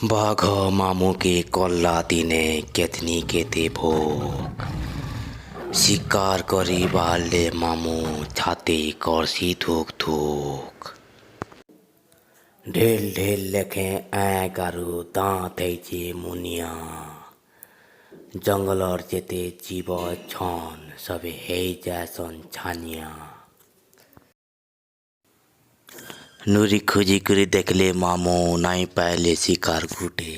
बाघ मामू के कल्ला दिने केतनी केते भोग शिकार करी बाले मामू छाते करसी थूक थूक ढेल ढेल लेखे ऐ गारू दाँत जे मुनिया जंगलर जेते जीव छन सबे हे जैसन छानिया नुरी खुजी करी देखले मामू नाई पाइले शिकार गुटे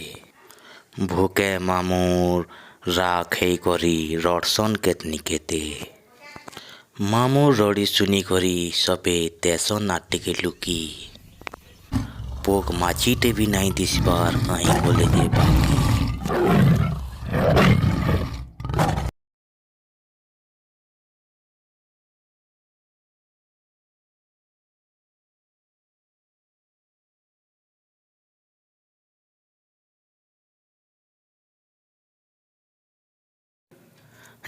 भूके मामू राखे करी रड़सन केतनी केते मामू रड़ी सुनी करी सबे तेसन नाटिके लुकी पोक माछीटे भी नहीं दिसबार कहीं बोले जे बाकी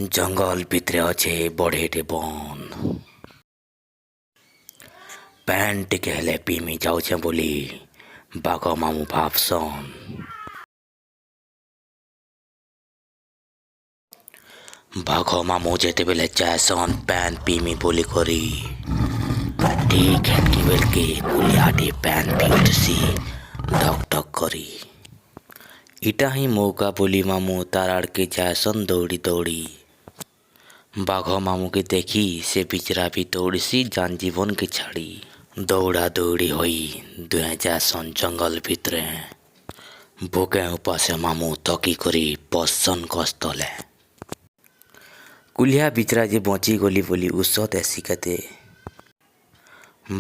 जंगल भितरे अच्छे बढ़ेटे बन पैंट के हेले पीमी जाऊे बोली बाघ मामू भावसन बाघ मामू जेते बेले जैसन पैन पीमी बोली करी ठीक है कि बेल के कुलियाटे पैन पीटसी डक डक करी इटा ही मौका बोली मामू ताराड़ के जैसन दौड़ी दौड़ी बाघ मामू के देखी से बिचरा भी दौड़ी सी जान जीवन की छाड़ी दौड़ा दौड़ी हुई दुए जैसन जंगल भितरे भूके उपासे मामू तकी करी पसन कस्तले कुलिया बिचरा जे बची गली बोली उसत ऐसी कते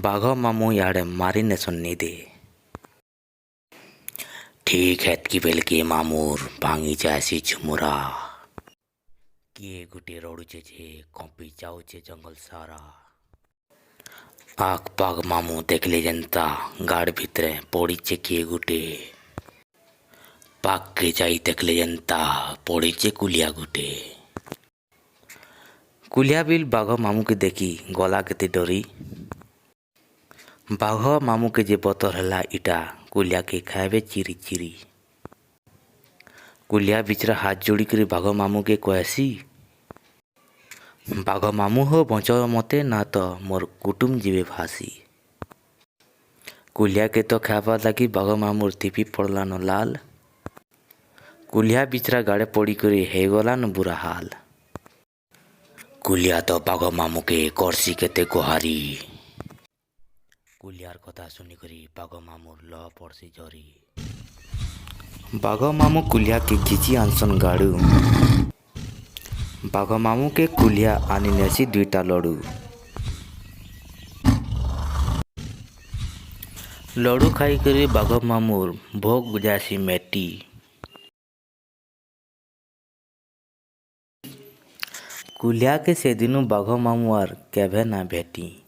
बाघ मामू याड़े मारी ने सुननी दे ठीक है कि बेल के मामूर भांगी जैसी झुमुरा किए गुटे रड़ुचे जे कंपी जाऊचे जंगल सारा आख पाग मामू देखले जनता गाड़ भितरे पड़ीचे किए गुटे पाक के जाई देखले जनता पड़ीचे कुलिया गुटे कुलिया बिल बाघ मामू के देखी गला केते डरी बाघ मामू के जे बतर हला इटा कुलिया के खावे चिरी चिरी कुलिया बिचरा हाथ जोड़ी करी बाघ मामू के कहसी बाघ मामू हो बचाओ मते ना तो मोर कुटुम जीवे भासी कुलिया के तो खावा लगी बाघ मामूर थिपी पड़ला न लाल कुलिया बिचरा गाड़े पड़ी करी हे गला न बुरा हाल कुलिया तो बाघ मामू के करसी केते गुहारी कुलियार कथा सुनी करी बाघ मामूर ल पड़सी जरी बाघ मामू कुलिया के घिची आनसन गाड़ू बाघ मामू के कुलिया आनी नेसी दुईटा लड़ू खाई करी बाघ मामूर भोग बुझासी मेटी कुलिया के से दिनों बाघ मामू आर केभे ना भेटी।